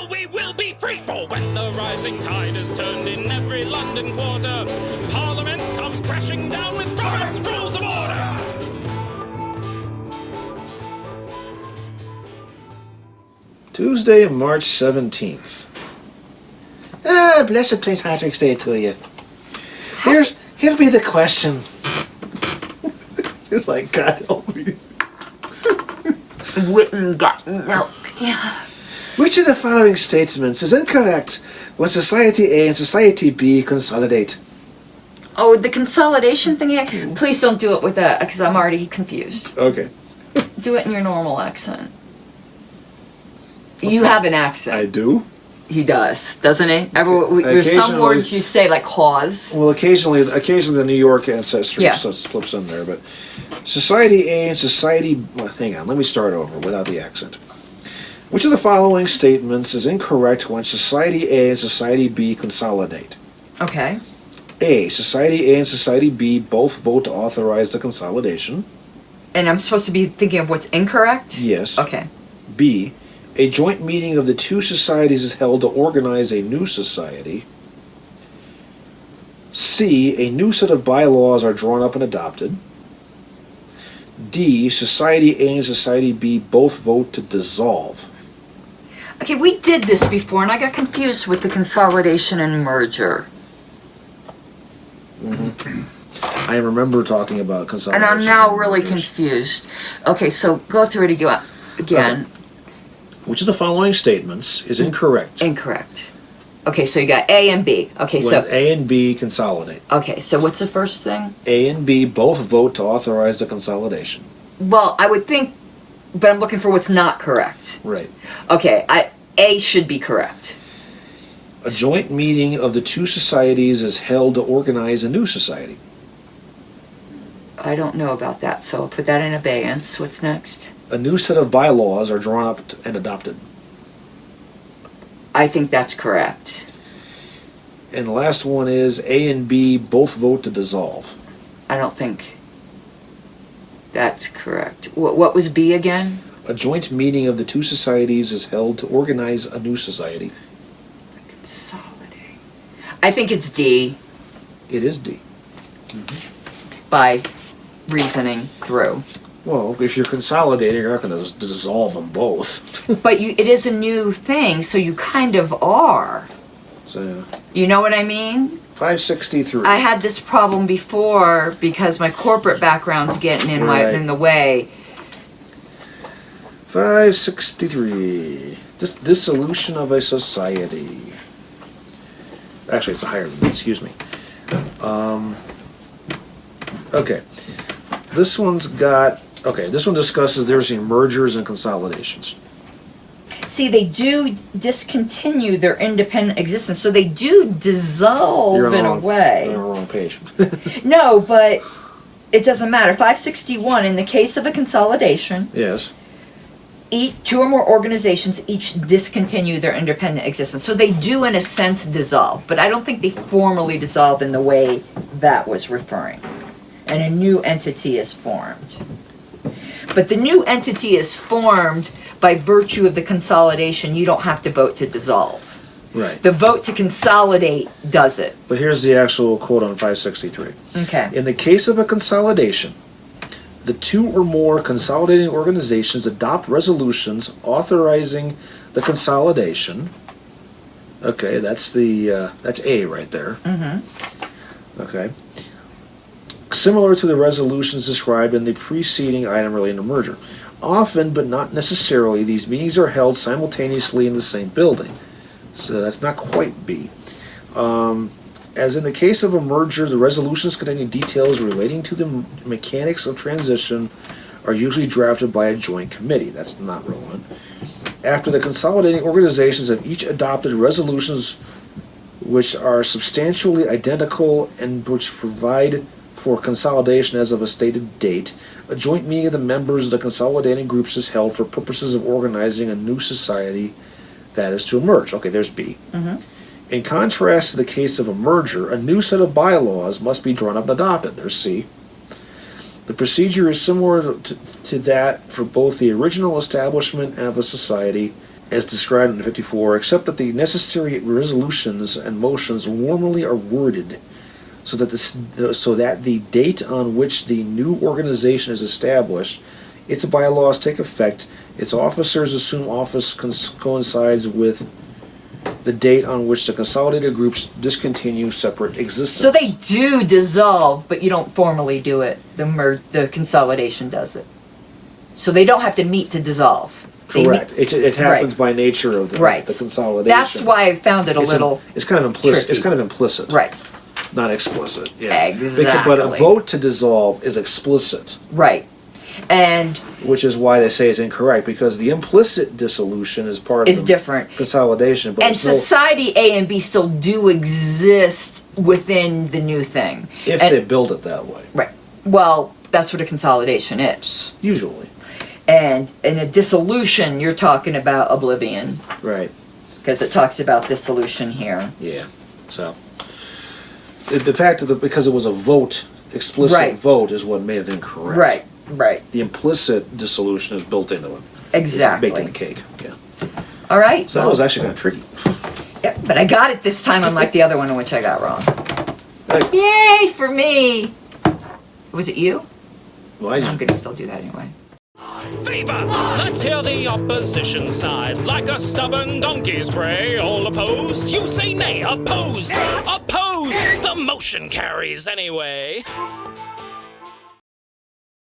we will be free. For when the rising tide is turned in every London quarter, Parliament comes crashing down with Robert's Rules of Order. Tuesday, March 17th. Blessed St. Patrick's Day to you. Here'll be the question. It's like, God help me. Witten got milk. Yeah. Which of the following statements is incorrect when Society A and Society B consolidate? Oh, the consolidation thing here? Please don't do it with that, because I'm already confused. Okay. Do it in your normal accent. You have an accent. I do? He does, doesn't he? There's some words you say, like cause. Well, occasionally the New York ancestry slips in there, but Society A and Society... Well, hang on, let me start over without the accent. Which of the following statements is incorrect when Society A and Society B consolidate? Okay. A. Society A and Society B both vote to authorize the consolidation. And I'm supposed to be thinking of what's incorrect? Yes. Okay. B. A joint meeting of the two societies is held to organize a new society. C. A new set of bylaws are drawn up and adopted. D. Society A and Society B both vote to dissolve. Okay, we did this before, and I got confused with the consolidation and merger. I remember talking about consolidation. And I'm now really confused. Okay, so go through it again. Okay. Which of the following statements is incorrect? Incorrect. Okay, so you got A and B. Okay, when A and B consolidate. Okay, so what's the first thing? A and B both vote to authorize the consolidation. Well, I would think, but I'm looking for what's not correct. Right. Okay, A should be correct. A joint meeting of the two societies is held to organize a new society. I don't know about that, so I'll put that in abeyance. What's next? A new set of bylaws are drawn up and adopted. I think that's correct. And the last one is A and B both vote to dissolve. I don't think that's correct. What was B again? A joint meeting of the two societies is held to organize a new society. Consolidate. I think it's D. It is D. By reasoning through. Well, if you're consolidating, you're not going to dissolve them both. But it is a new thing, so you kind of are. So, You know what I mean? 563. I had this problem before because my corporate background's getting in in the way. 563. Dissolution of a society. Actually, it's higher than that, excuse me. Okay. This one discusses there's mergers and consolidations. See, they do discontinue their independent existence, so they do dissolve in a way. You're on the wrong page. No, but it doesn't matter. 561, in the case of a consolidation, Yes. two or more organizations each discontinue their independent existence. So they do, in a sense, dissolve, but I don't think they formally dissolve in the way that was referring. And a new entity is formed. But the new entity is formed by virtue of the consolidation. You don't have to vote to dissolve. Right. The vote to consolidate does it. But here's the actual quote on 563. Okay. In the case of a consolidation, the two or more consolidating organizations adopt resolutions authorizing the consolidation. Okay, that's that's A right there. Okay. Similar to the resolutions described in the preceding item relating to merger. Often, but not necessarily, these meetings are held simultaneously in the same building. So that's not quite B. As in the case of a merger, the resolutions containing details relating to the mechanics of transition are usually drafted by a joint committee. That's not relevant. After the consolidating organizations have each adopted resolutions which are substantially identical and which provide for consolidation as of a stated date, a joint meeting of the members of the consolidating groups is held for purposes of organizing a new society that is to emerge. Okay, there's B. In contrast to the case of a merger, a new set of bylaws must be drawn up and adopted. There's C. The procedure is similar to that for both the original establishment of a society as described in 54, except that the necessary resolutions and motions normally are worded so that the date on which the new organization is established, its bylaws take effect, its officers assume office coincides with the date on which the consolidated groups discontinue separate existence. So they do dissolve, but you don't formally do it. The consolidation does it. So they don't have to meet to dissolve. Correct. It happens by nature of the consolidation. That's why I found it a little. It's kind of implicit. tricky. It's kind of implicit. Right. Not explicit. Yeah. Exactly. But a vote to dissolve is explicit. Right. And which is why they say it's incorrect, because the implicit dissolution is part of the different consolidation. But and society A and B still do exist within the new thing. If they build it that way. Right. Well, that's what a consolidation is. Usually. And in a dissolution, you're talking about oblivion. Right. Because it talks about dissolution here. Yeah. So the fact that because it was a vote, explicit vote, is what made it incorrect. Right. Right. The implicit dissolution is built into it. Exactly. It's baked in the cake. Yeah. All right. So that was actually kind of tricky. Yeah, but I got it this time, unlike the other one in which I got wrong. Yay for me! Was it you? Well, I'm gonna still do that anyway. Viva! Let's hear the opposition side. Like a stubborn donkey's bray. All opposed? You say nay. Opposed! Opposed! The motion carries anyway.